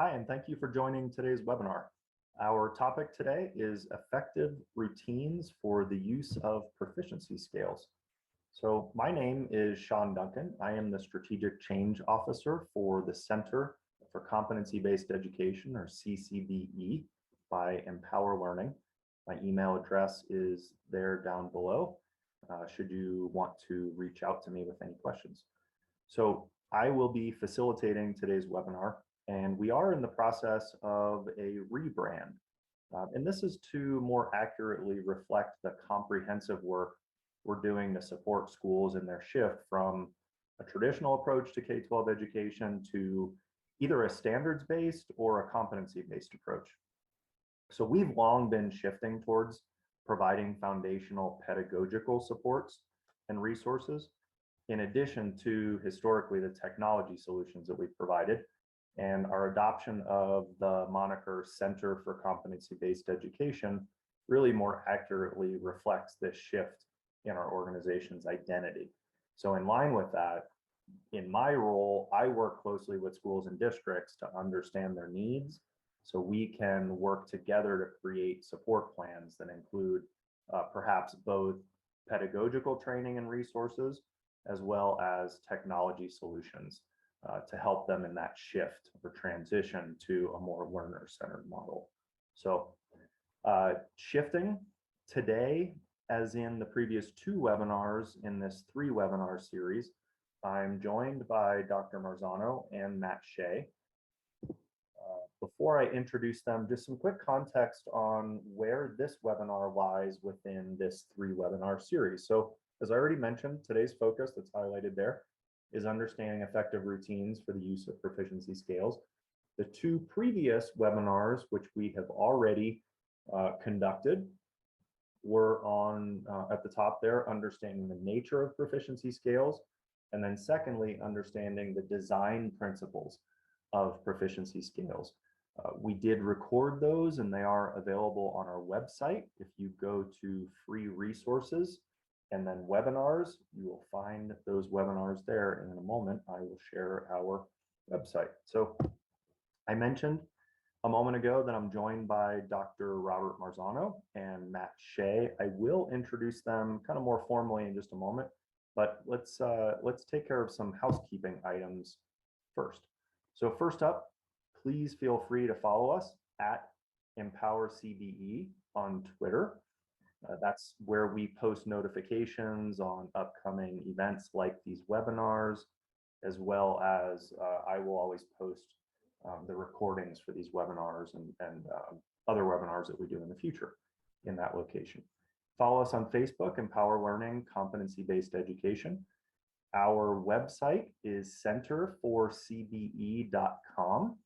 Hi, and thank you for joining today's webinar. Our topic today is effective routines for the use of proficiency scales. So my name is Sean Duncan. I am the Strategic Change Officer for the Center for Competency-Based Education, or CCBE, by Empower Learning. My email address is there down below, should you want to reach out to me with any questions. So I will be facilitating today's webinar, and we are in the process of a rebrand. And this is to more accurately reflect the comprehensive work we're doing to support schools in their shift from a traditional approach to K-12 education to either a standards-based or a competency-based approach. So we've long been shifting towards providing foundational pedagogical supports and resources, in addition to historically the technology solutions that we've provided. And our adoption of the moniker Center for Competency-Based Education really more accurately reflects this shift in our organization's identity. So in line with that, in my role, I work closely with schools and districts to understand their needs so we can work together to create support plans that include perhaps both pedagogical training and resources, as well as technology solutions to help them in that shift or transition to a more learner-centered model. So shifting today, as in the previous two webinars in this 3-webinar series, I'm joined by Dr. Marzano and Matt Shea. Before I introduce them, just some quick context on where this webinar lies within this 3-webinar series. So as I already mentioned, today's focus that's highlighted there is understanding effective routines for the use of proficiency scales. The 2 previous webinars, which we have already conducted, were on, at the top there, understanding the nature of proficiency scales, and then secondly, understanding the design principles of proficiency scales. We did record those, and they are available on our website. If you go to free resources and then webinars, you will find those webinars there. And in a moment, I will share our website. So I mentioned a moment ago that I'm joined by Dr. Robert Marzano and Matt Shea. I will introduce them kind of more formally in just a moment, but let's take care of some housekeeping items first. So first up, please feel free to follow us at EmpowerCBE on Twitter. That's where we post notifications on upcoming events like these webinars, as well as I will always post the recordings for these webinars and other webinars that we do in the future in that location. Follow us on Facebook, Empower Learning, Competency-Based Education. Our website is centerforcbe.com.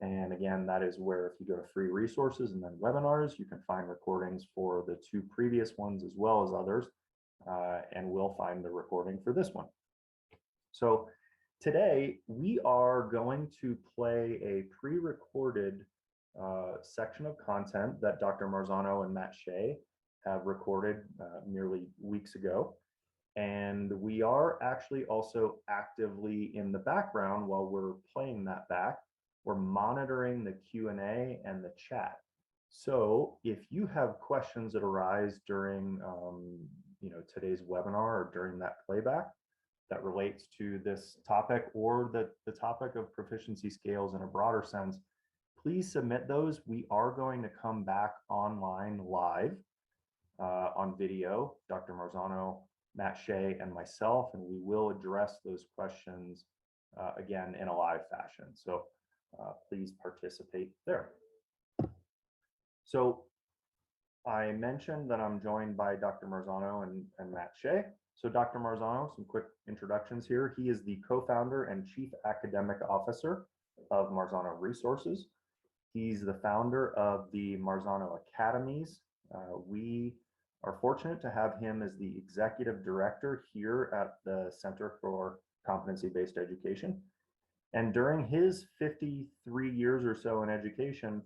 And again, that is where if you go to free resources and then webinars, you can find recordings for the 2 previous ones as well as others, and we'll find the recording for this one. So today we are going to play a pre-recorded section of content that Dr. Marzano and Matt Shea have recorded merely weeks ago. And we are actually also actively in the background while we're playing that back. We're monitoring the Q&A and the chat. So if you have questions that arise during today's webinar or during that playback that relates to this topic or the topic of proficiency scales in a broader sense, please submit those. We are going to come back online live on video, Dr. Marzano, Matt Shea, and myself, and we will address those questions again in a live fashion. So please participate there. So I mentioned that I'm joined by Dr. Marzano and Matt Shea. So Dr. Marzano, some quick introductions here. He is the co-founder and chief academic officer of Marzano Resources. He's the founder of the Marzano Academies. We are fortunate to have him as the executive director here at the Center for Competency-Based Education. And during his 53 years or so in education,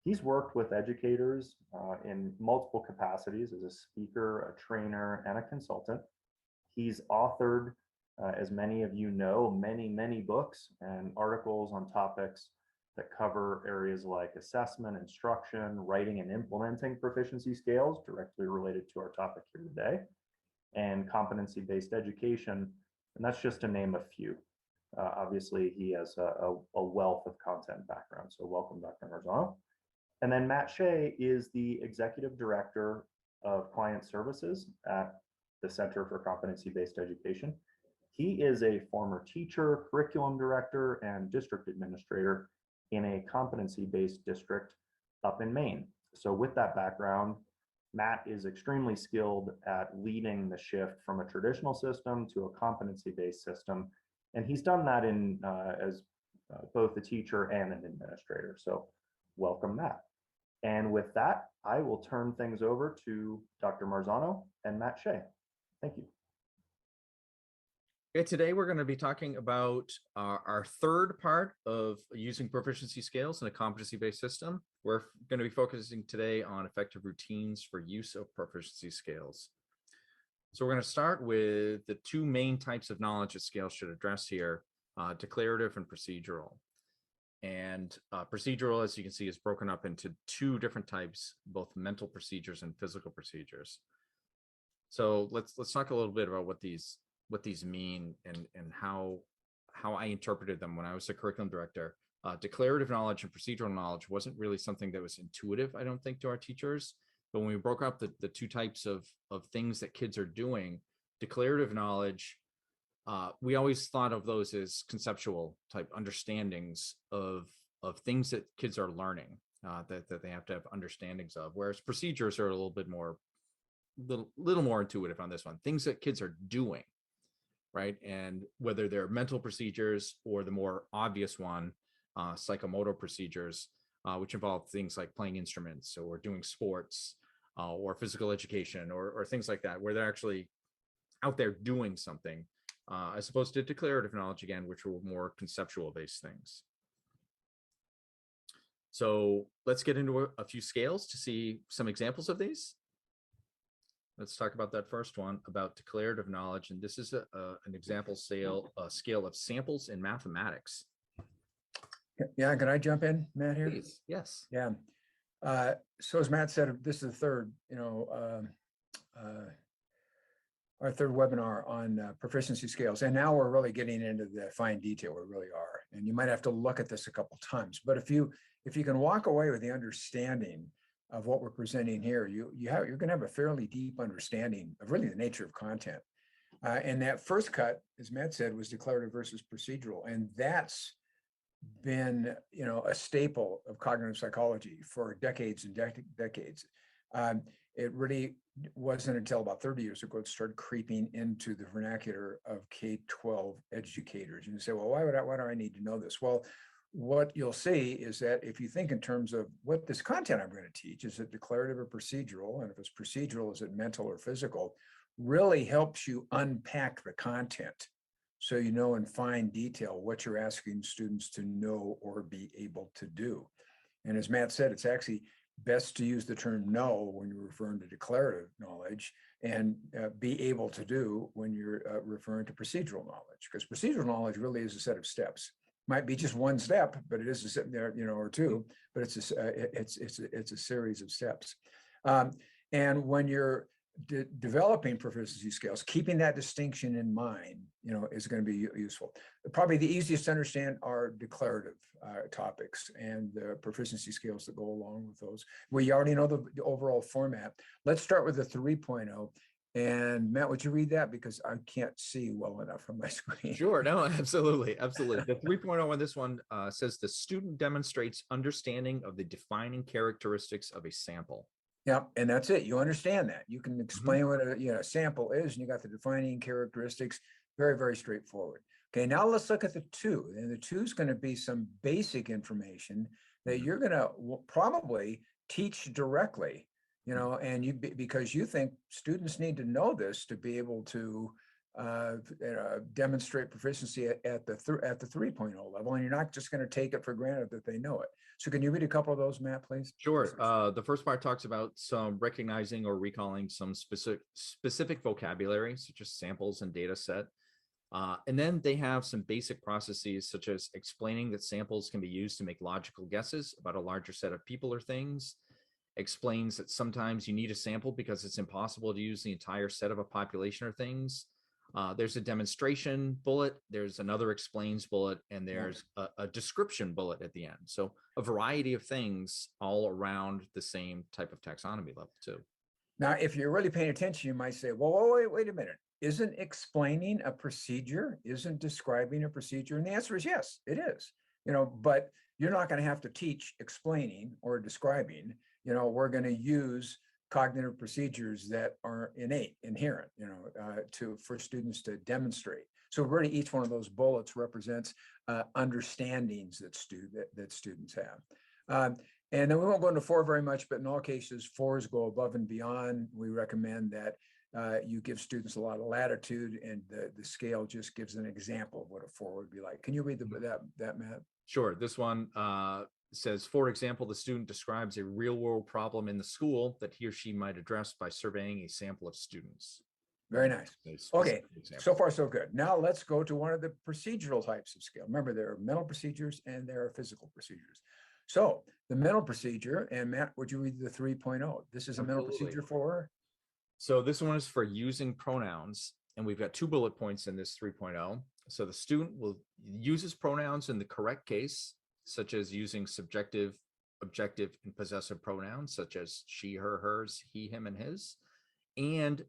he's worked with educators in multiple capacities as a speaker, a trainer, and a consultant. He's authored, as many of you know, many books and articles on topics that cover areas like assessment, instruction, writing, and implementing proficiency scales directly related to our topic here today, and competency-based education, and that's just to name a few. Obviously, he has a wealth of content background, so welcome, Dr. Marzano. And then Matt Shea is the Executive Director of Client Services at the Center for Competency-Based Education. He is a former teacher, curriculum director, and district administrator in a competency-based district up in Maine. So with that background, Matt is extremely skilled at leading the shift from a traditional system to a competency-based system. And he's done that in as both a teacher and an administrator. So welcome, Matt. And with that, I will turn things over to Dr. Marzano and Matt Shea. Thank you. Okay, today we're going to be talking about our third part of using proficiency scales in a competency-based system. We're going to be focusing today on effective routines for use of proficiency scales. So we're going to start with the two main types of knowledge that scales should address here, declarative and procedural. And procedural, as you can see, is broken up into two different types, both mental procedures and physical procedures. So let's talk a little bit about what these mean and how I interpreted them when I was a curriculum director. Declarative knowledge and procedural knowledge wasn't really something that was intuitive, I don't think, to our teachers. But when we broke up the two types of things that kids are doing, declarative knowledge, we always thought of those as conceptual type understandings of things that kids are learning, that they have to have understandings of, whereas procedures are a little bit more, little more intuitive on this one, things that kids are doing, right? And whether they're mental procedures or the more obvious one, psychomotor procedures, which involve things like playing instruments or doing sports or physical education or things like that, where they're actually out there doing something, as opposed to declarative knowledge, again, which were more conceptual based things. So let's get into a few scales to see some examples of these. Let's talk about that first one about declarative knowledge. And this is an example scale of samples in mathematics. Yeah, can I jump in, Matt, here? Please, yes. Yeah. So as Matt said, this is the third, our third webinar on proficiency scales. And now we're really getting into the fine detail, we really are. And you might have to look at this a couple times. But if you can walk away with the understanding of what we're presenting here, you're going to have a fairly deep understanding of really the nature of content. And that first cut, as Matt said, was declarative versus procedural. And that's been, a staple of cognitive psychology for decades and decades. It really wasn't until about 30 years ago it started creeping into the vernacular of K-12 educators. And you say, well, why do I need to know this? Well, what you'll see is that if you think in terms of what this content I'm going to teach, is it declarative or procedural? And if it's procedural, is it mental or physical? Really helps you unpack the content so you know in fine detail what you're asking students to know or be able to do. And as Matt said, it's actually best to use the term know when you're referring to declarative knowledge and be able to do when you're referring to procedural knowledge, because procedural knowledge really is a set of steps. Might be just one step, but it is a step there, or two, but it's a series of steps. And when you're developing proficiency skills, keeping that distinction in mind, is going to be useful. Probably the easiest to understand are declarative topics and the proficiency skills that go along with those. We already know the overall format. Let's start with the 3.0. And Matt, would you read that? Because I can't see well enough from my screen. Sure, no, absolutely. The 3.0 on this one says the student demonstrates understanding of the defining characteristics of a sample. Yeah, and that's it. You understand that. You can explain what a sample is, and you got the defining characteristics. Very, very straightforward. Okay, now let's look at the 2. And the 2 is going to be some basic information that you're going to probably teach directly, and because you think students need to know this to be able to demonstrate proficiency at the 3.0 level, and you're not just going to take it for granted that they know it. So can you read a couple of those, Matt, please? Sure. The first part talks about some recognizing or recalling some specific vocabulary, such as samples and data set. And then they have some basic processes, such as explaining that samples can be used to make logical guesses about a larger set of people or things, explains that sometimes you need a sample because it's impossible to use the entire set of a population or things. There's a demonstration bullet, there's another explains bullet, and there's a description bullet at the end. So a variety of things all around the same type of taxonomy level too. Now, if you're really paying attention, you might say, well, wait a minute. Isn't explaining a procedure? Isn't describing a procedure? And the answer is yes, it is. But you're not going to have to teach explaining or describing. We're going to use cognitive procedures that are inherent, for students to demonstrate. So really each one of those bullets represents understandings that students have. And then we won't go into 4 very much, but in all cases, 4s go above and beyond. We recommend that you give students a lot of latitude, and the scale just gives an example of what a 4 would be like. Can you read that, Matt? Sure. This one says, for example, the student describes a real-world problem in the school that he or she might address by surveying a sample of students. Very nice. Okay, so far so good. Now let's go to one of the procedural types of scale. Remember, there are mental procedures and there are physical procedures. So the mental procedure, and Matt, would you read the 3.0? This is a mental procedure for? So this one is for using pronouns, and we've got 2 bullet points in this 3.0. So the student will uses pronouns in the correct case, such as using subjective, objective, and possessive pronouns, such as she, her, hers, he, him, and his, and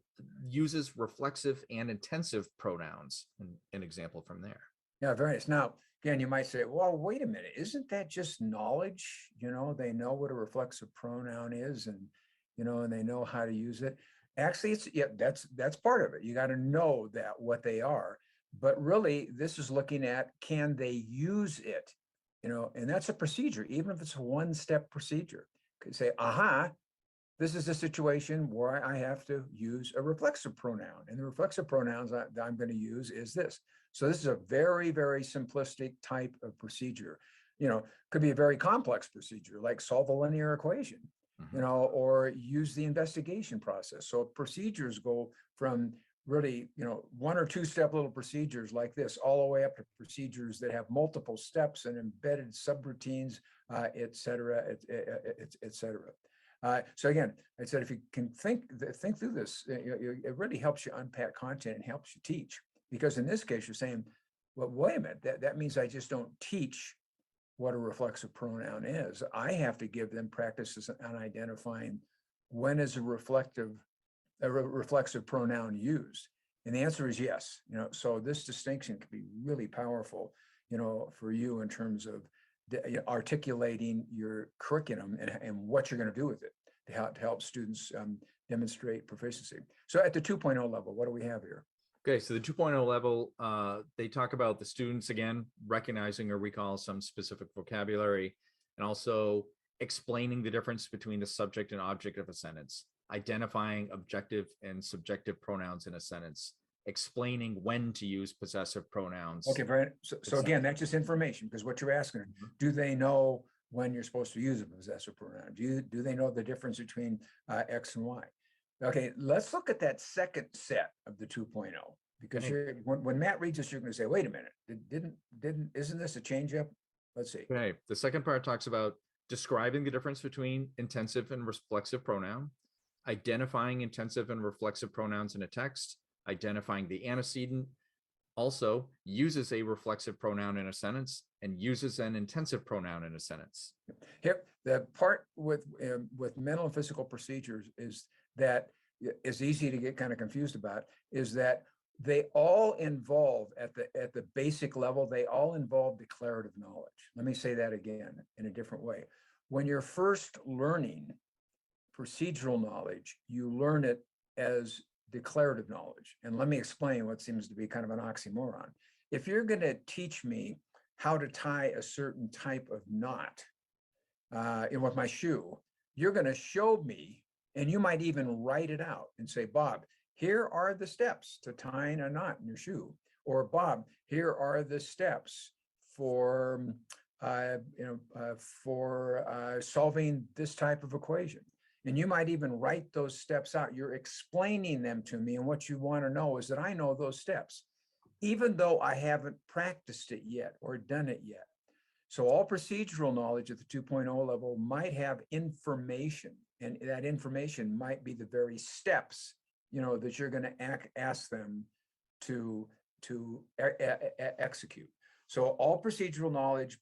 uses reflexive and intensive pronouns. An example from there. Yeah, very nice. Now, again, you might say, well, wait a minute, isn't that just knowledge? They know what a reflexive pronoun is, and they know how to use it. Actually, that's part of it. You got to know what they are. But really, this is looking at, can they use it? And that's a procedure, even if it's a 1-step procedure. You could say, this is a situation where I have to use a reflexive pronoun, and the reflexive pronouns that I'm going to use is this. So this is a very, very simplistic type of procedure. Could be a very complex procedure, like solve a linear equation, or use the investigation process. So procedures go from really, 1 or 2-step little procedures like this, all the way up to procedures that have multiple steps and embedded subroutines, et cetera, et cetera. So again, I said, if you can think through this, it really helps you unpack content and helps you teach. Because in this case, you're saying, well, wait a minute, that means I just don't teach what a reflexive pronoun is. I have to give them practices on identifying when is a reflexive pronoun used. And the answer is yes. So this distinction can be really powerful, for you in terms of articulating your curriculum and what you're going to do with it to help students demonstrate proficiency. So at the 2.0 level, what do we have here? Okay, so the 2.0 level, they talk about the students, again, recognizing or recall some specific vocabulary, and also explaining the difference between the subject and object of a sentence, identifying objective and subjective pronouns in a sentence, explaining when to use possessive pronouns. Okay, right. So again, that's just information, because what you're asking, do they know when you're supposed to use a possessive pronoun? Do they know the difference between X and Y? Okay, let's look at that second set of the 2.0, because when Matt reads this, you're going to say, wait a minute, isn't this a change up? Let's see. Okay, the second part talks about describing the difference between intensive and reflexive pronoun, identifying intensive and reflexive pronouns in a text, identifying the antecedent, also uses a reflexive pronoun in a sentence, and uses an intensive pronoun in a sentence. Here, the part with mental and physical procedures is that is easy to get kind of confused about, is that they all involve at the basic level, they all involve declarative knowledge. Let me say that again in a different way. When you're first learning procedural knowledge, you learn it as declarative knowledge. And let me explain what seems to be kind of an oxymoron. If you're going to teach me how to tie a certain type of knot with my shoe, you're going to show me, and you might even write it out and say, Bob, here are the steps to tying a knot in your shoe. Or Bob, here are the steps for solving this type of equation. And you might even write those steps out. You're explaining them to me. And what you want to know is that I know those steps. even though I haven't practiced it yet or done it yet. So all procedural knowledge at the 2.0 level might have information, and that information might be the very steps, that you're going to ask them to execute. So all procedural knowledge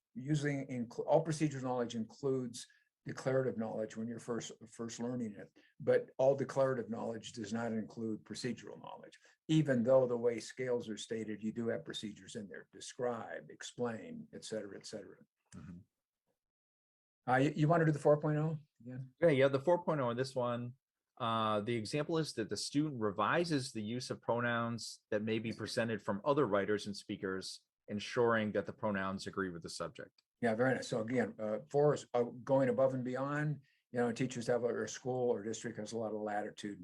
includes declarative knowledge when you're first learning it, but all declarative knowledge does not include procedural knowledge. Even though the way scales are stated, you do have procedures in there: describe, explain, et cetera, et cetera. You want to do the 4.0 again? Yeah, the 4.0 in this one. The example is that the student revises the use of pronouns that may be presented from other writers and speakers, ensuring that the pronouns agree with the subject. Yeah, very nice. So again, 4 is going above and beyond. Teachers have, or school or district has a lot of latitude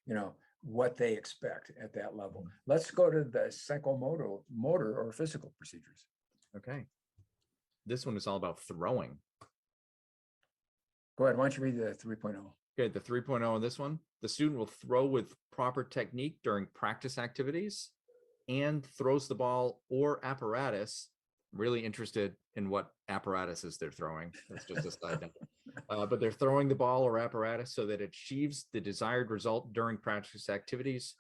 in, what they expect at that level. Let's go to the psychomotor or physical procedures. Okay. This one is all about throwing. Go ahead. Why don't you read the 3.0? Okay, the 3.0 in this one, the student will throw with proper technique during practice activities and throws the ball or apparatus. Really interested in what apparatuses they're throwing. That's just a side note. But they're throwing the ball or apparatus so that it achieves the desired result during practice activities.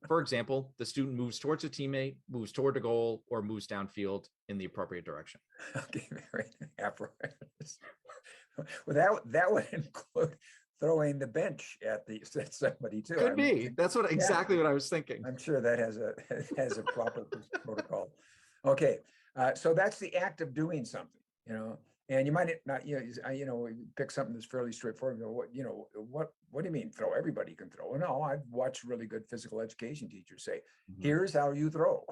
For example, the student moves towards a teammate, moves toward a goal, or moves downfield in the appropriate direction. Okay, very apparatus. Well, that would include throwing the bench at somebody too. Could be. That's exactly what I was thinking. I'm sure that has a proper protocol. Okay, so that's the act of doing something, and you might not, pick something that's fairly straightforward. What do you mean throw? Everybody can throw. No, I've watched really good physical education teachers say, here's how you throw.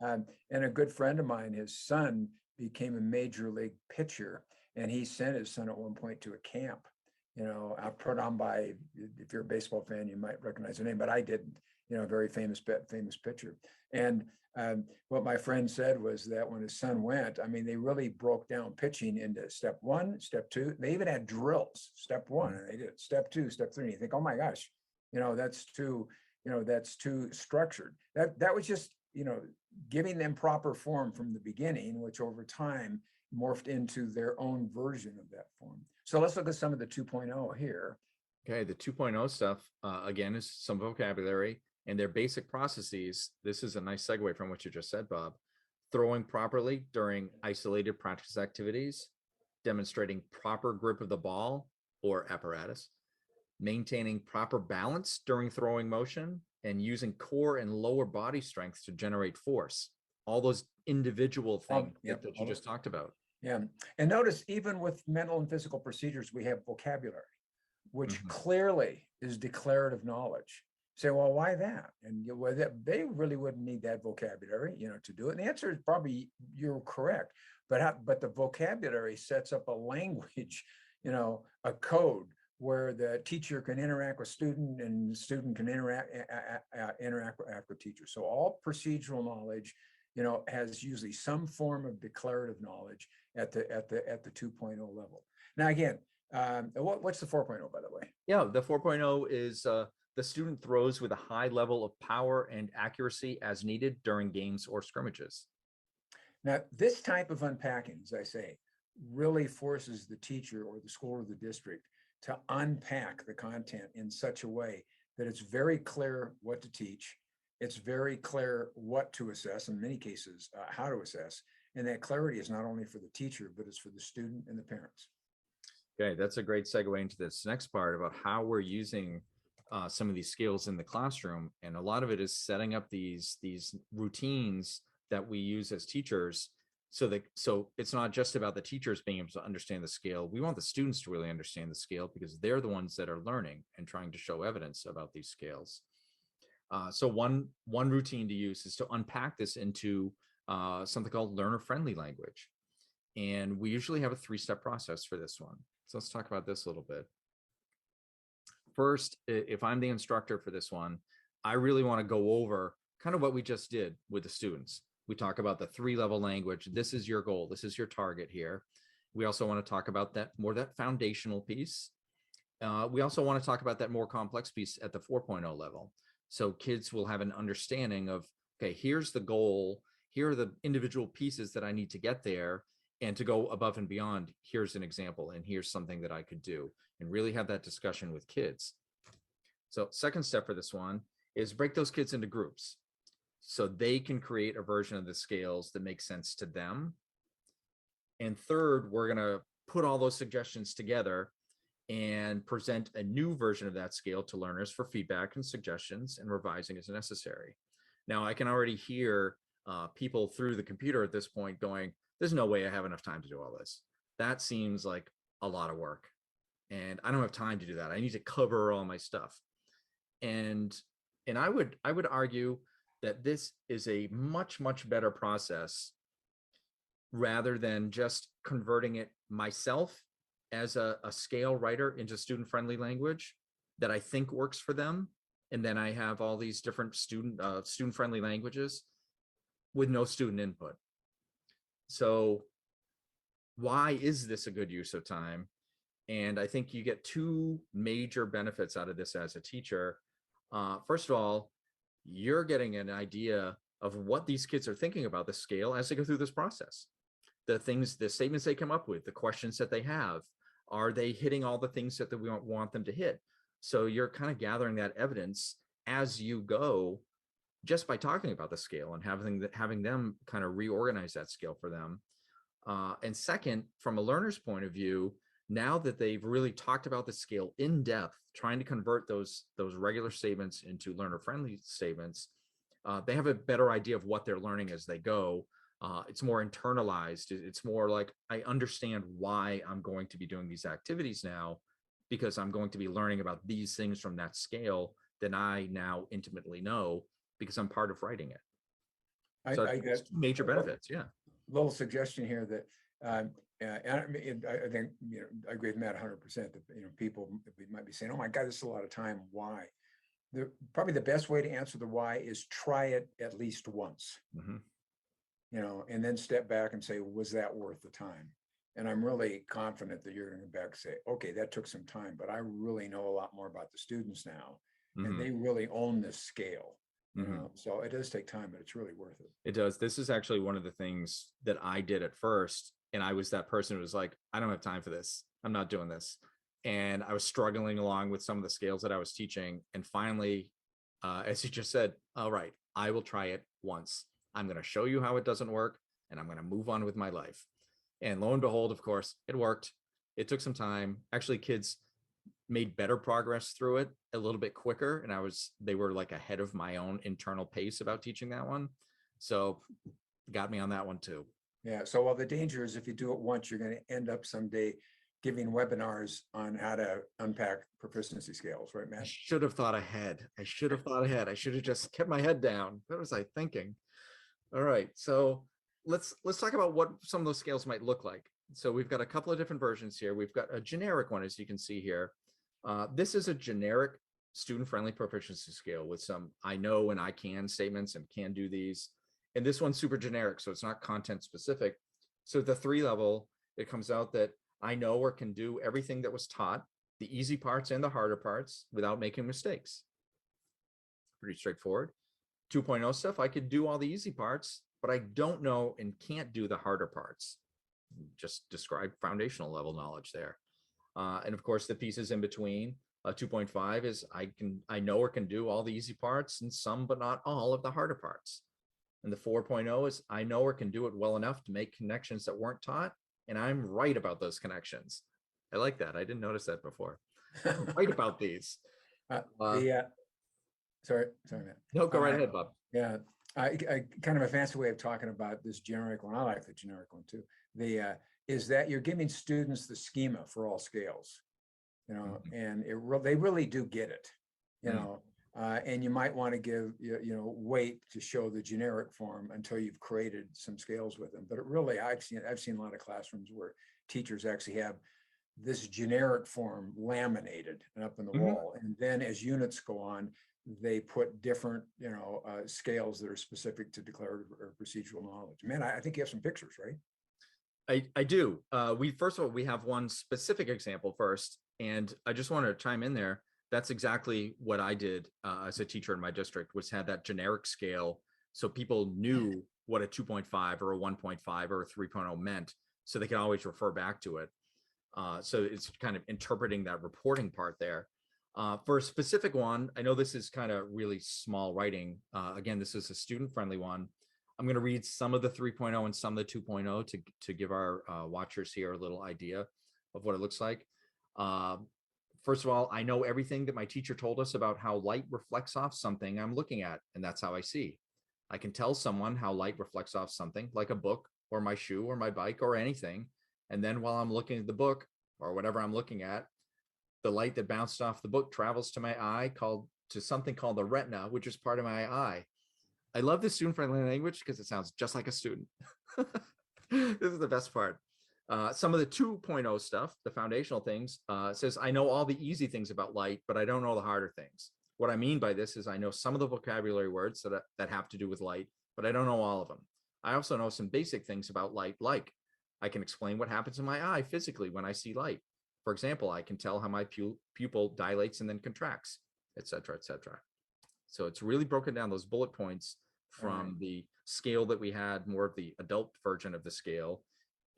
And a good friend of mine, his son became a major league pitcher, and he sent his son at one point to a camp, put on by, if you're a baseball fan, you might recognize the name, but I didn't, a very famous pitcher. And what my friend said was that when his son went, they really broke down pitching into step 1, step 2. They even had drills. Step 1, and they did step 2, step 3. And you think, oh my gosh, that's too structured. That was just, giving them proper form from the beginning, which over time morphed into their own version of that form. So let's look at some of the 2.0 here. Okay, the 2.0 stuff, again, is some vocabulary and their basic processes. This is a nice segue from what you just said, Bob. Throwing properly during isolated practice activities, demonstrating proper grip of the ball or apparatus, maintaining proper balance during throwing motion, and using core and lower body strength to generate force. All those individual things that you just talked about. Yeah, and notice even with mental and physical procedures, we have vocabulary, which clearly is declarative knowledge. Say, well, why that? And they really wouldn't need that vocabulary, to do it. And the answer is probably you're correct, but the vocabulary sets up a language, a code where the teacher can interact with student and the student can interact with teacher. So all procedural knowledge, has usually some form of declarative knowledge at the 2.0 level. Now, again, what's the 4.0, by the way? Yeah, the 4.0 is the student throws with a high level of power and accuracy as needed during games or scrimmages. Now, this type of unpacking, as I say, really forces the teacher or the school or the district to unpack the content in such a way that it's very clear what to teach. It's very clear what to assess, in many cases, how to assess. And that clarity is not only for the teacher, but it's for the student and the parents. Okay, that's a great segue into this next part about how we're using some of these skills in the classroom. And a lot of it is setting up these routines that we use as teachers so it's not just about the teachers being able to understand the scale. We want the students to really understand the scale because they're the ones that are learning and trying to show evidence about these scales. So one routine to use is to unpack this into something called learner-friendly language. And we usually have a 3-step process for this one. So let's talk about this a little bit. First, if I'm the instructor for this one, I really want to go over kind of what we just did with the students. We talk about the 3-level language. This is your goal. This is your target here. We also want to talk about that foundational piece. We also want to talk about that more complex piece at the 4.0 level. So kids will have an understanding of okay, here's the goal. Here are the individual pieces that I need to get there. And to go above and beyond, here's an example, and here's something that I could do, and really have that discussion with kids. So second step for this one is break those kids into groups so they can create a version of the scales that makes sense to them. And third, we're going to put all those suggestions together and present a new version of that scale to learners for feedback and suggestions, and revising as necessary. Now, I can already hear people through the computer at this point going, there's no way I have enough time to do all this. That seems like a lot of work, and I don't have time to do that. I need to cover all my stuff. And I would argue that this is a much better process, rather than just converting it myself as a scale writer into student-friendly language that I think works for them. And then I have all these different student-friendly languages with no student input. So why is this a good use of time? And I think you get two major benefits out of this as a teacher. First of all, you're getting an idea of what these kids are thinking about the scale as they go through this process. The statements they come up with, the questions that they have, are they hitting all the things that we want them to hit? So you're kind of gathering that evidence as you go, just by talking about the scale and having them kind of reorganize that scale for them. And second, from a learner's point of view, now that they've really talked about the scale in depth, trying to convert those regular statements into learner-friendly statements, they have a better idea of what they're learning as they go. It's more internalized. It's more like, I understand why I'm going to be doing these activities now, because I'm going to be learning about these things from that scale that I now intimately know because I'm part of writing it. So I got two major benefits. Yeah. little suggestion here that and I think, I agree with Matt 100% that, people might be saying, oh my God, this is a lot of time. Why? Probably the best way to answer the why is try it at least once, and then step back and say, was that worth the time? And I'm really confident that you're going to go back and say, okay, that took some time, but I really know a lot more about the students now, and they really own this scale. So it does take time, but it's really worth it. It does. This is actually one of the things that I did at first. And I was that person who was like, I don't have time for this. I'm not doing this. And I was struggling along with some of the scales that I was teaching. And finally, as you just said, all right, I will try it once. I'm going to show you how it doesn't work, and I'm going to move on with my life. And lo and behold, of course, it worked. It took some time. Actually, kids made better progress through it a little bit quicker. And they were like ahead of my own internal pace about teaching that one. So got me on that one too. Yeah. So, well, the danger is if you do it once, you're going to end up someday giving webinars on how to unpack proficiency scales, right, Matt? I should have thought ahead. I should have just kept my head down. What was I thinking? All right. So let's talk about what some of those scales might look like. So we've got a couple of different versions here. We've got a generic one, as you can see here. This is a generic student-friendly proficiency scale with some I know and I can statements and can do these. And this one's super generic, so it's not content specific. So the 3 level, it comes out that I know or can do everything that was taught, the easy parts and the harder parts, without making mistakes. Pretty straightforward. 2.0 stuff, I could do all the easy parts, but I don't know and can't do the harder parts. Just describe foundational level knowledge there. And of course, the pieces in between. 2.5 is I know or can do all the easy parts and some, but not all of the harder parts. And the 4.0 is I know or can do it well enough to make connections that weren't taught, and I'm right about those connections. I like that. I didn't notice that before. I'm right about these. Sorry, Matt. No, go right ahead, Bob. Yeah, I kind of a fancy way of talking about this generic one. I like the generic one too. Is that you're giving students the schema for all scales, and they really do get it, and you might want to give, wait to show the generic form until you've created some scales with them. But it really, I've seen a lot of classrooms where teachers actually have this generic form laminated and up in the wall. And then as units go on, they put different, scales that are specific to declarative or procedural knowledge. Man, I think you have some pictures, right? I do. First of all, we have one specific example first, and I just want to chime in there. That's exactly what I did as a teacher in my district, was had that generic scale So people knew what a 2.5 or a 1.5 or a 3.0 meant, so they could always refer back to it. So it's kind of interpreting that reporting part there. For a specific one, I know this is kind of really small writing. Again, this is a student-friendly one. I'm going to read some of the 3.0 and some of the 2.0 to give our watchers here a little idea of what it looks like. First of all, I know everything that my teacher told us about how light reflects off something I'm looking at, and that's how I see. I can tell someone how light reflects off something like a book or my shoe or my bike or anything. And then while I'm looking at the book or whatever I'm looking at, the light that bounced off the book travels to my eye, to something called the retina, which is part of my eye. I love this student-friendly language because it sounds just like a student. This is the best part. Some of the 2.0 stuff, the foundational things, says, I know all the easy things about light, but I don't know the harder things. What I mean by this is I know some of the vocabulary words that have to do with light, but I don't know all of them. I also know some basic things about light, like I can explain what happens in my eye physically when I see light. For example, I can tell how my pupil dilates and then contracts, et cetera, et cetera. So it's really broken down those bullet points from the scale that we had, more of the adult version of the scale,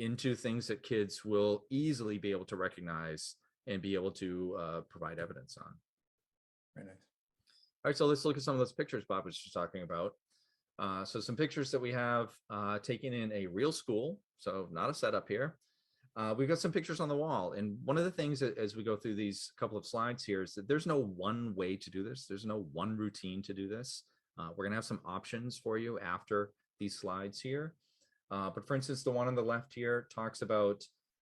into things that kids will easily be able to recognize and be able to provide evidence on. Very nice. All right, so let's look at some of those pictures Bob was just talking about. So some pictures that we have taken in a real school, so not a setup here. We've got some pictures on the wall. And one of the things that, as we go through these couple of slides here, is that there's no one way to do this. There's no one routine to do this. We're gonna have some options for you after these slides here. But for instance, the one on the left here talks about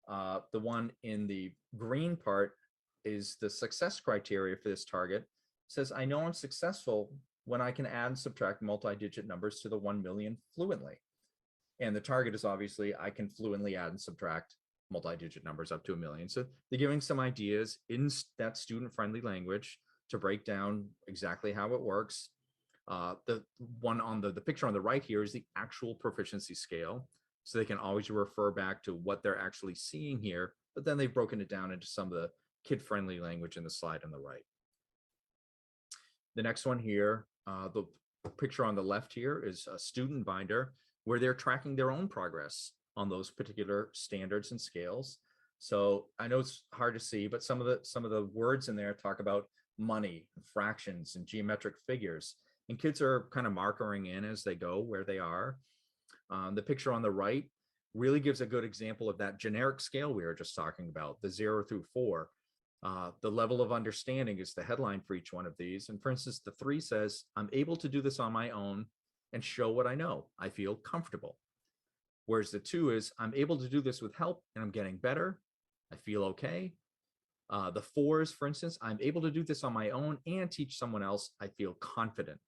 the one in the green part is the success criteria for this target. It says, I know I'm successful when I can add and subtract multi-digit numbers to the 1 million fluently. And the target is obviously, I can fluently add and subtract multi-digit numbers up to 1 million. So they're giving some ideas in that student-friendly language to break down exactly how it works. The one on the picture on the right here is the actual proficiency scale. So they can always refer back to what they're actually seeing here, but then they've broken it down into some of the kid-friendly language in the slide on the right. The next one here, the picture on the left here is a student binder where they're tracking their own progress on those particular standards and scales. So I know it's hard to see, but some of the words in there talk about money, fractions, and geometric figures. And kids are kind of markering in as they go where they are. The picture on the right really gives a good example of that generic scale we were just talking about, the 0 through 4. The level of understanding is the headline for each one of these. And for instance, the 3 says, I'm able to do this on my own and show what I know. I feel comfortable. Whereas the 2 is, I'm able to do this with help and I'm getting better. I feel okay. The 4 is, for instance, I'm able to do this on my own and teach someone else. I feel confident.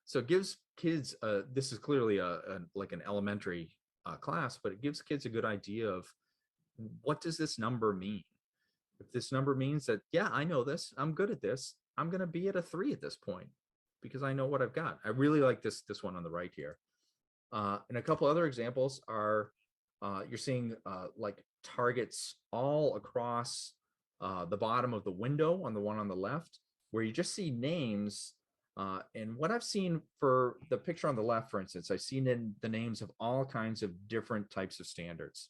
So it gives kids, this is clearly like an elementary class, but it gives kids a good idea of what does this number mean? If this number means that, yeah, I know this, I'm good at this, I'm going to be at a 3 at this point because I know what I've got. I really like this one on the right here. And a couple other examples are, you're seeing like targets all across the bottom of the window on the one on the left, where you just see names. And what I've seen for the picture on the left, for instance, I've seen in the names of all kinds of different types of standards.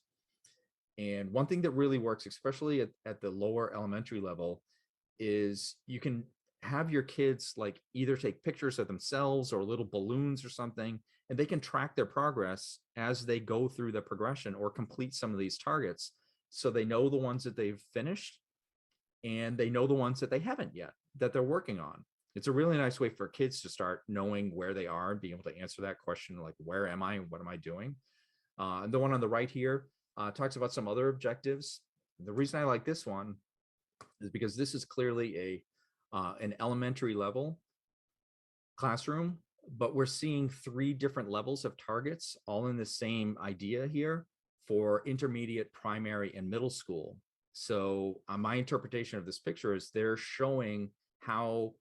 And one thing that really works, especially at the lower elementary level, is you can have your kids like either take pictures of themselves or little balloons or something, and they can track their progress as they go through the progression or complete some of these targets. So they know the ones that they've finished and they know the ones that they haven't yet, that they're working on. It's a really nice way for kids to start knowing where they are and being able to answer that question, like, where am I and what am I doing? And the one on the right here talks about some other objectives. The reason I like this one is because this is clearly an elementary level classroom, but we're seeing 3 different levels of targets all in the same idea here for intermediate, primary, and middle school. So my interpretation of this picture is they're showing how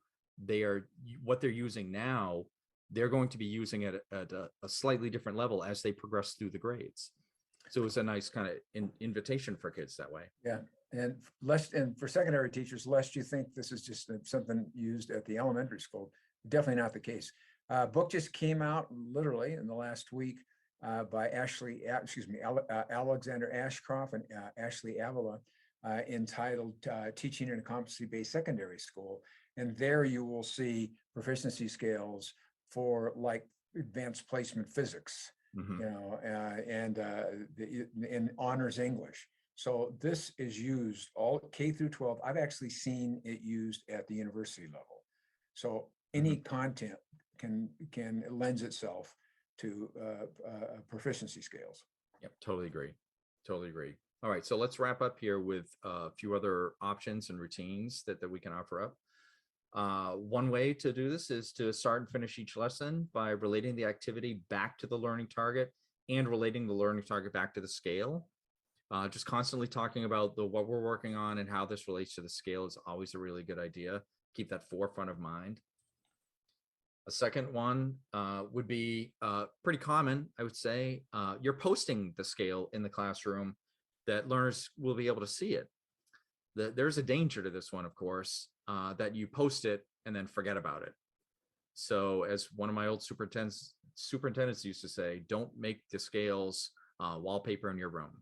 what they're using now, they're going to be using it at a slightly different level as they progress through the grades. So it's a nice kind of invitation for kids that way. Yeah. And for secondary teachers, lest you think this is just something used at the elementary school, definitely not the case. Book just came out literally in the last week by Alexander Ashcroft and Ashley Avila, entitled Teaching in a Competency-Based Secondary School. And there you will see proficiency scales for like advanced placement physics, and in honors English. So this is used all K through 12. I've actually seen it used at the university level. So any content can lends itself to proficiency scales. Yep, totally agree. Totally agree. All right, so let's wrap up here with a few other options and routines that we can offer up. One way to do this is to start and finish each lesson by relating the activity back to the learning target and relating the learning target back to the scale. Just constantly talking about what we're working on and how this relates to the scale is always a really good idea. Keep that forefront of mind. A second one would be pretty common, I would say. You're posting the scale in the classroom that learners will be able to see it. There's a danger to this one, of course, that you post it and then forget about it. So as one of my old superintendents used to say, don't make the scales wallpaper in your room.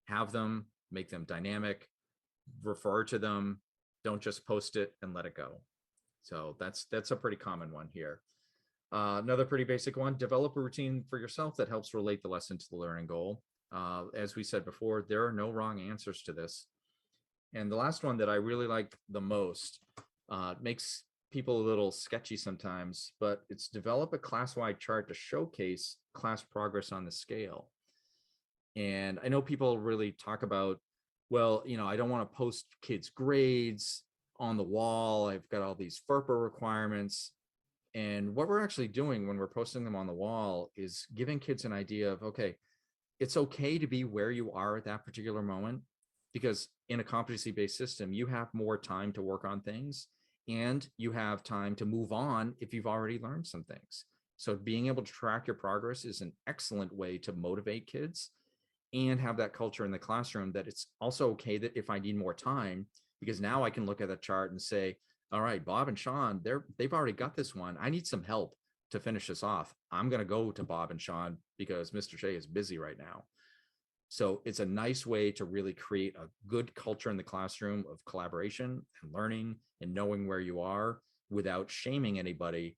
Have them, make them dynamic, refer to them, don't just post it and let it go. So that's a pretty common one here. Another pretty basic one, develop a routine for yourself that helps relate the lesson to the learning goal. As we said before, there are no wrong answers to this. And the last one that I really like the most, makes people a little sketchy sometimes, but it's develop a class-wide chart to showcase class progress on the scale. And I know people really talk about, well, I don't want to post kids' grades on the wall. I've got all these FERPA requirements. And what we're actually doing when we're posting them on the wall is giving kids an idea of, okay, it's okay to be where you are at that particular moment, because in a competency-based system, you have more time to work on things and you have time to move on if you've already learned some things. So being able to track your progress is an excellent way to motivate kids and have that culture in the classroom that it's also okay that if I need more time, because now I can look at the chart and say, all right, Bob and Sean, they've already got this one. I need some help to finish this off. I'm going to go to Bob and Sean because Mr. Shea is busy right now. So it's a nice way to really create a good culture in the classroom of collaboration and learning and knowing where you are without shaming anybody.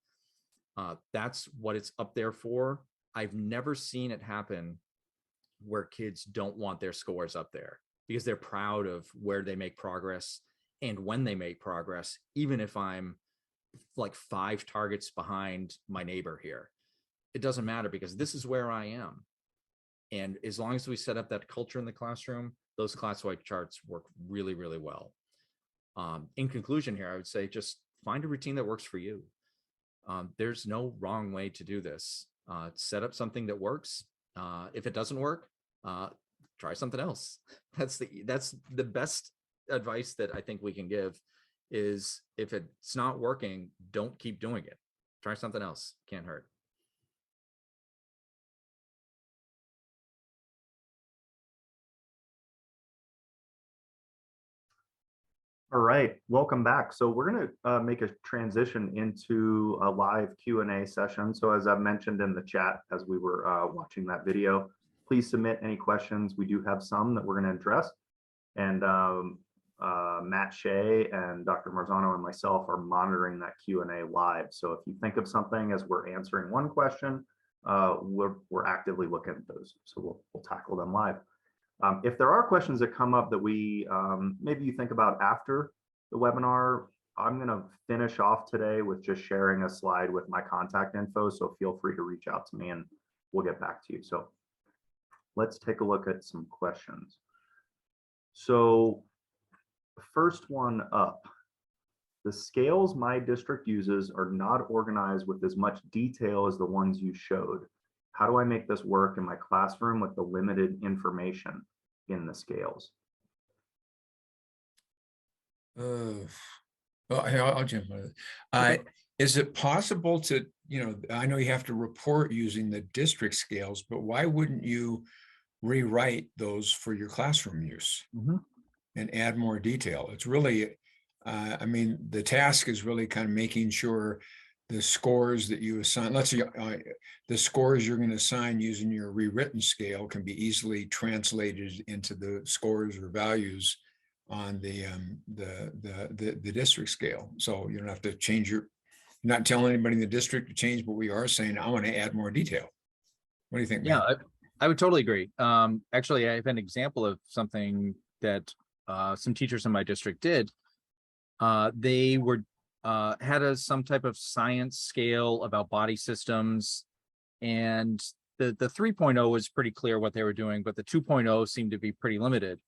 That's what it's up there for. I've never seen it happen where kids don't want their scores up there because they're proud of where they make progress and when they make progress, even if I'm like 5 targets behind my neighbor here. It doesn't matter because this is where I am. And as long as we set up that culture in the classroom, those class-wide charts work really, really well. In conclusion here, I would say just find a routine that works for you. There's no wrong way to do this. Set up something that works. If it doesn't work, try something else. That's the best advice that I think we can give is if it's not working, don't keep doing it. Try something else. Can't hurt. All right, welcome back. So we're going to make a transition into a live Q&A session. So as I've mentioned in the chat as we were watching that video, please submit any questions. We do have some that we're going to address. And Matt Shea and Dr. Marzano and myself are monitoring that Q&A live. So if you think of something as we're answering one question, we're actively looking at those. So we'll tackle them live. If there are questions that come up that we maybe you think about after the webinar, I'm going to finish off today with just sharing a slide with my contact info. So feel free to reach out to me and we'll get back to you. So let's take a look at some questions. So first one up, the scales my district uses are not organized with as much detail as the ones you showed. How do I make this work in my classroom with the limited information in the scales? Well, I'll jump on it. Okay. Is it possible to, I know you have to report using the district scales, but why wouldn't you rewrite those for your classroom use and add more detail? It's really, the task is really kind of making sure the scores that you assign, let's say the scores you're going to assign using your rewritten scale can be easily translated into the scores or values on the district scale. So you don't have to change you're not telling anybody in the district to change, but we are saying, I want to add more detail. What do you think, Yeah, man? I would totally agree. Actually, I have an example of something that some teachers in my district did. They were had some type of science scale about body systems, and the 3.0 was pretty clear what they were doing, but the 2.0 seemed to be pretty limited.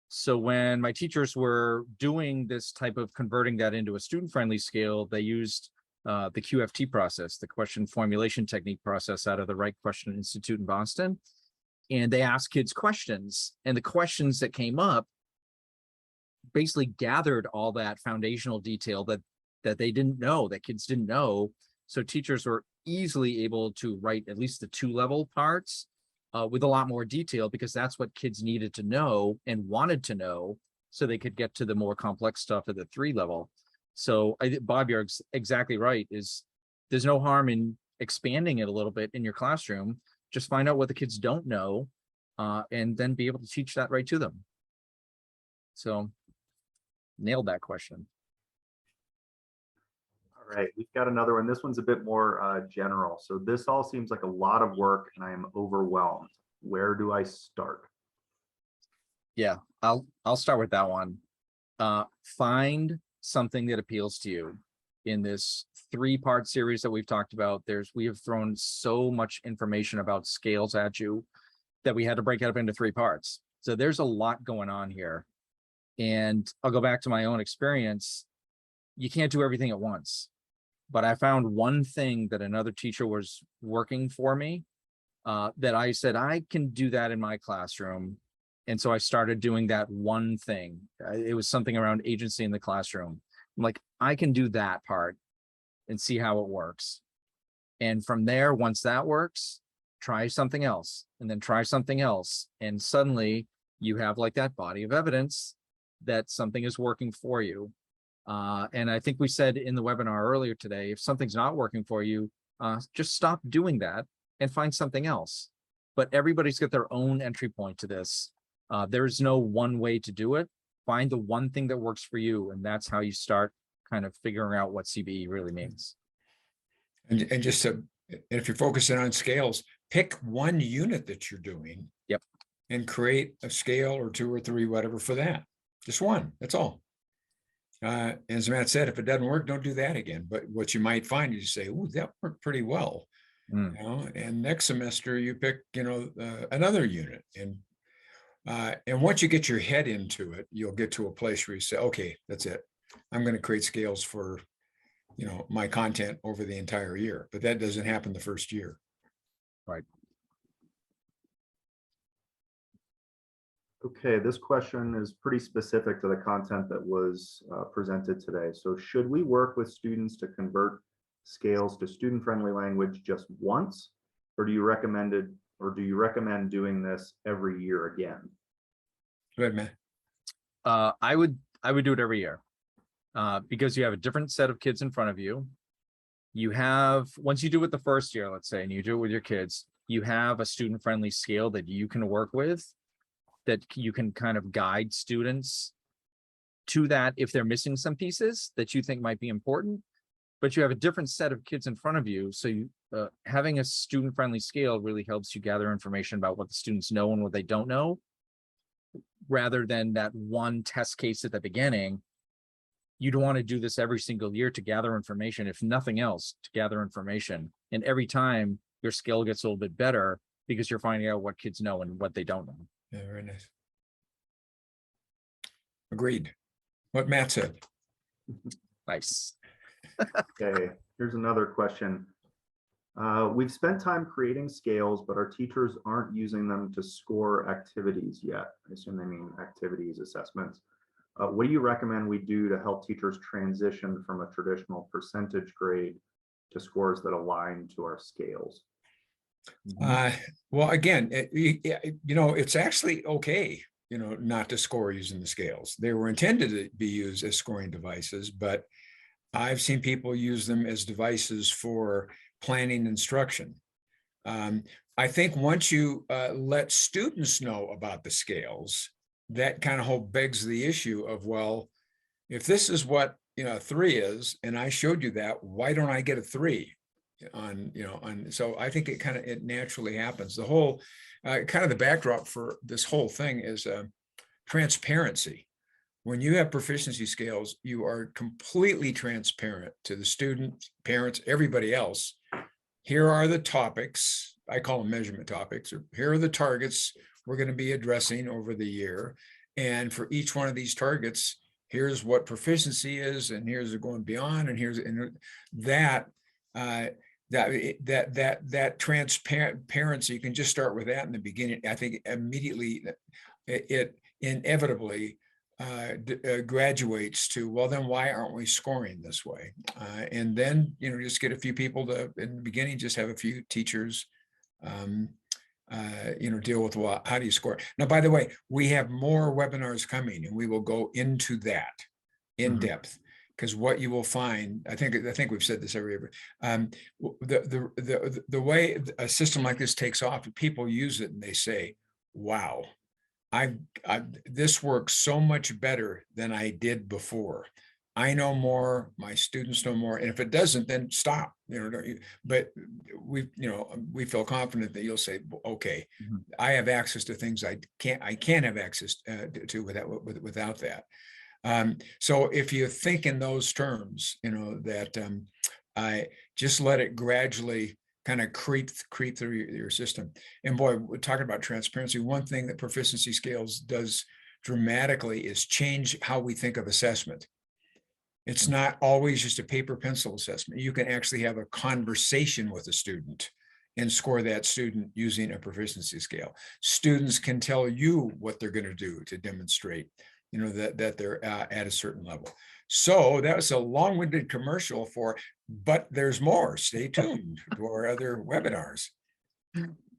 So when my teachers were doing this type of converting that into a student-friendly scale, they used the QFT process, the question formulation technique process out of the Right Question Institute in Boston. And they asked kids questions, and the questions that came up basically gathered all that foundational detail that they didn't know, that kids didn't know. So teachers were easily able to write at least the 2-level parts with a lot more detail, because that's what kids needed to know and wanted to know, so they could get to the more complex stuff at the 3-level. So Bob, you're exactly right. There's no harm in expanding it a little bit in your classroom. Just find out what the kids don't know, and then be able to teach that right to them. So nailed that question. All right, we've got another one. This one's a bit more general. So this all seems like a lot of work and I am overwhelmed. Where do I start? Yeah, I'll start with that one. Find something that appeals to you. In this 3-part series that we've talked about, we have thrown so much information about scales at you that we had to break it up into 3 parts. So there's a lot going on here. And I'll go back to my own experience. You can't do everything at once. But I found one thing that another teacher was working for me, that I said, I can do that in my classroom. And so I started doing that one thing. It was something around agency in the classroom. I'm like, I can do that part and see how it works. And from there, once that works, try something else, and then try something else. And suddenly you have like that body of evidence that something is working for you. And I think we said in the webinar earlier today, if something's not working for you, just stop doing that and find something else. But everybody's got their own entry point to this. There's no one way to do it. Find the one thing that works for you, and that's how you start kind of figuring out what CBE really means. And just to, if you're focusing on scales, pick one unit that you're doing. Yep. And create a scale or 2 or 3, whatever, for that. Just one, that's all. As Matt said, if it doesn't work, don't do that again. But what you might find is you say, "Oh, that worked pretty well." You know, and next semester you pick, another unit. And once you get your head into it, you'll get to a place where you say, "Okay, that's it. I'm going to create scales for, my content over the entire year." But that doesn't happen the first year. Right. Okay, this question is pretty specific to the content that was presented today. So should we work with students to convert scales to student-friendly language just once, or do you recommend doing this every year again? Go ahead, man. I would do it every year, because you have a different set of kids in front of you. You have, once you do it the first year, let's say, and you do it with your kids, you have a student-friendly scale that you can work with, that you can kind of guide students to that if they're missing some pieces that you think might be important. But you have a different set of kids in front of you. So having a student-friendly scale really helps you gather information about what the students know and what they don't know, rather than that one test case at the beginning. You'd want to do this every single year to gather information, if nothing else, to gather information. And every time your scale gets a little bit better, because you're finding out what kids know and what they don't know. Yeah, very nice. Agreed. What Matt said. Nice. Okay, here's another question. We've spent time creating scales, but our teachers aren't using them to score activities yet. I assume they mean activities assessments. What do you recommend we do to help teachers transition from a traditional percentage grade to scores that align to our scales? Well, again, it's actually okay, not to score using the scales. They were intended to be used as scoring devices, but I've seen people use them as devices for planning instruction. I think once you let students know about the scales, that kind of begs the issue of, well, if this is what, you know, a 3 is, and I showed you that, why don't I get a 3 on, you know, on, so I think it naturally happens. The whole, kind of the backdrop for this whole thing is transparency. When you have proficiency scales, you are completely transparent to the students, parents, everybody else. Here are the topics, I call them measurement topics, or here are the targets we're going to be addressing over the year. And for each one of these targets, here's what proficiency is, and here's going beyond, and here's that that transparency. You can just start with that in the beginning. I think immediately it inevitably graduates to, well, then why aren't we scoring this way? And then, you know, just get a few people to, in the beginning, just have a few teachers, you know, deal with, well, how do you score? Now, by the way, we have more webinars coming, and we will go into that in depth, because what you will find, I think we've said this every, the way a system like this takes off, people use it and they say, wow, this works so much better than I did before. I know more, my students know more, and if it doesn't, then stop. You know, but we, you know, we feel confident that you'll say, okay, I have access to things I can't have access to without that. So if you think in those terms, you know, that I just let it gradually kind of creep through your system. And boy, we're talking about transparency. One thing that proficiency scales does dramatically is change how we think of assessment. It's not always just a paper pencil assessment. You can actually have a conversation with a student and score that student using a proficiency scale. Students can tell you what they're going to do to demonstrate, you know, that they're at a certain level. So that was a long-winded commercial for, but there's more. Stay tuned to our other webinars.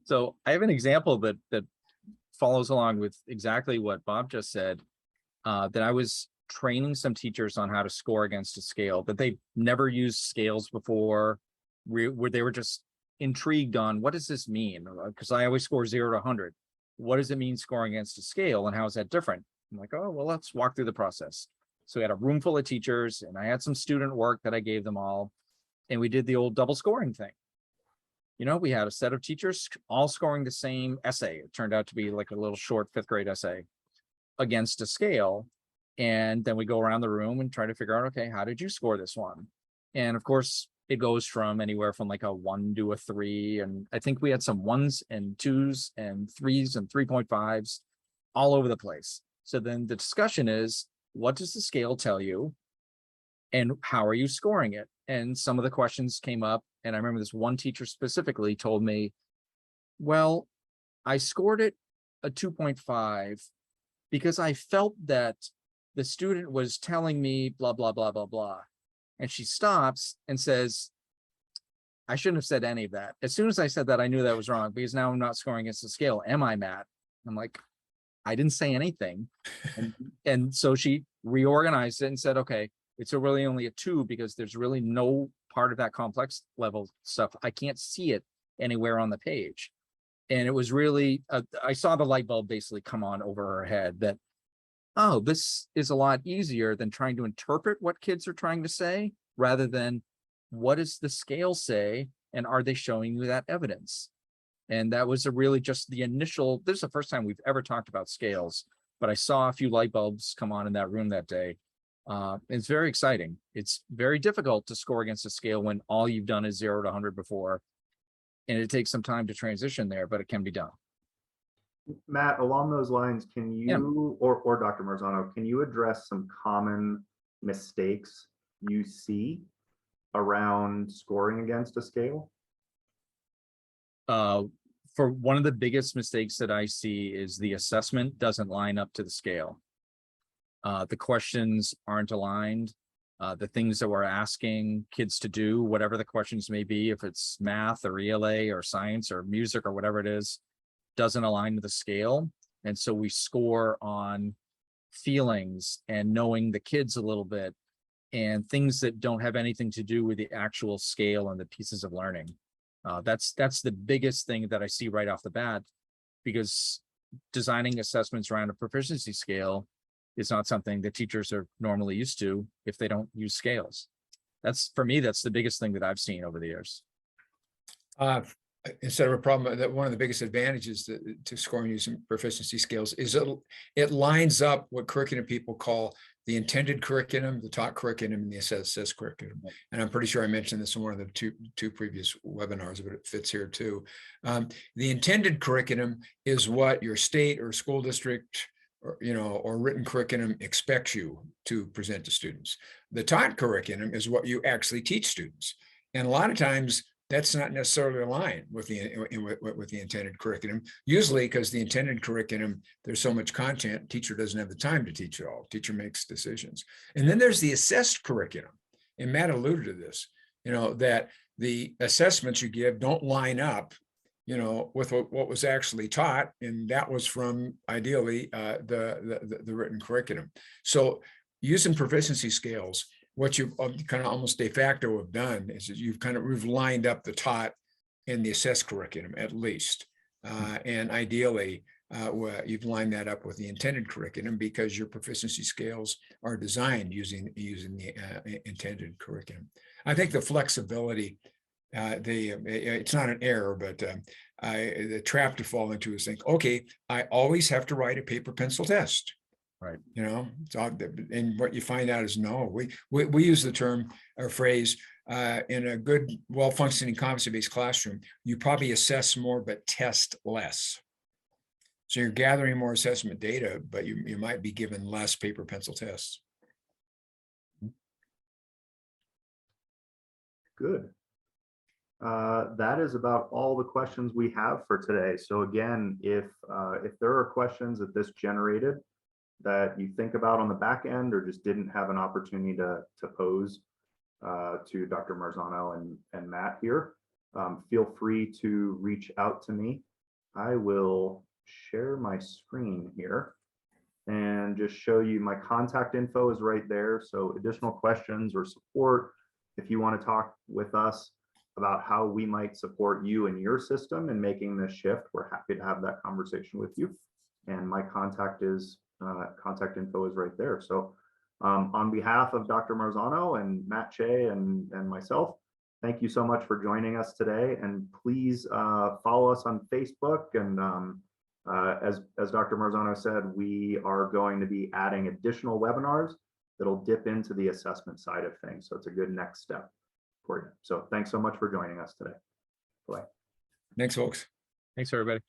So I have an example that follows along with exactly what Bob just said, that I was training some teachers on how to score against a scale that they've never used scales before, where they were just intrigued on, what does this mean? Because I always score 0 to 100. What does it mean scoring against a scale, and how is that different? I'm like, oh, well, let's walk through the process. So we had a room full of teachers, and I had some student work that I gave them all, and we did the old double scoring thing. You know, we had a set of teachers all scoring the same essay. It turned out to be like a little short 5th grade essay against a scale. And then we go around the room and try to figure out, okay, how did you score this one? And of course, it goes from anywhere from like a 1 to a 3. And I think we had some 1s and 2s and 3s and 3.5s all over the place. So then the discussion is, what does the scale tell you? And how are you scoring it? And some of the questions came up. And I remember this one teacher specifically told me, well, I scored it a 2.5 because I felt that the student was telling me blah, blah, blah, blah, blah. And she stops and says, I shouldn't have said any of that. As soon as I said that, I knew that was wrong, because now I'm not scoring against the scale. Am I, Matt? I'm like, I didn't say anything. And so she reorganized it and said, okay, it's really only a 2 because there's really no part of that complex level stuff. I can't see it anywhere on the page. And it was really, I saw the light bulb basically come on over her head that, oh, this is a lot easier than trying to interpret what kids are trying to say, rather than what does the scale say, and are they showing you that evidence? And that was really just the initial, this is the first time we've ever talked about scales, but I saw a few light bulbs come on in that room that day. It's very exciting. It's very difficult to score against a scale when all you've done is 0 to 100 before. And it takes some time to transition there, but it can be done. Matt, along those lines, can you, or Dr. Marzano, can you address some common mistakes you see around scoring against a scale? For one of the biggest mistakes that I see is the assessment doesn't line up to the scale. The questions aren't aligned. The things that we're asking kids to do, whatever the questions may be, if it's math or ELA or science or music or whatever it is, doesn't align to the scale. And so we score on feelings and knowing the kids a little bit. and things that don't have anything to do with the actual scale and the pieces of learning. That's the biggest thing that I see right off the bat, because designing assessments around a proficiency scale is not something that teachers are normally used to if they don't use scales. That's, for me, that's the biggest thing that I've seen over the years. Instead of a problem, that one of the biggest advantages to scoring using proficiency scales is it lines up what curriculum people call the intended curriculum, the taught curriculum, and the assessed curriculum. And I'm pretty sure I mentioned this in one of the two previous webinars, but it fits here too. The intended curriculum is what your state or school district or written curriculum expects you to present to students. The taught curriculum is what you actually teach students. And a lot of times that's not necessarily aligned with the intended curriculum, usually because the intended curriculum, there's so much content, teacher doesn't have the time to teach it all. Teacher makes decisions. And then there's the assessed curriculum. And Matt alluded to this, that the assessments you give don't line up, with what was actually taught. And that was from ideally the written curriculum. So using proficiency scales, what you kind of almost de facto have done is that we've lined up the taught and the assessed curriculum at least. And ideally, you've lined that up with the intended curriculum, because your proficiency scales are designed using the intended curriculum. I think the flexibility, it's not an error, but the trap to fall into is think, okay, I always have to write a paper pencil test. Right. And what you find out is no, we use the term or phrase in a good, well-functioning competency-based classroom, you probably assess more, but test less. So you're gathering more assessment data, but you might be given less paper pencil tests. Good. That is about all the questions we have for today. So again, if there are questions that this generated that you think about on the back end or just didn't have an opportunity to pose to Dr. Marzano and Matt here, feel free to reach out to me. I will share my screen here and just show you my contact info is right there. So additional questions or support, if you want to talk with us about how we might support you and your system in making this shift, we're happy to have that conversation with you. And my contact info is right there. So on behalf of Dr. Marzano and Matt Shea and myself, thank you so much for joining us today. And please follow us on Facebook. And as Dr. Marzano said, we are going to be adding additional webinars that'll dip into the assessment side of things. So it's a good next step for you. So thanks so much for joining us today. Bye. Thanks, folks. Thanks, everybody.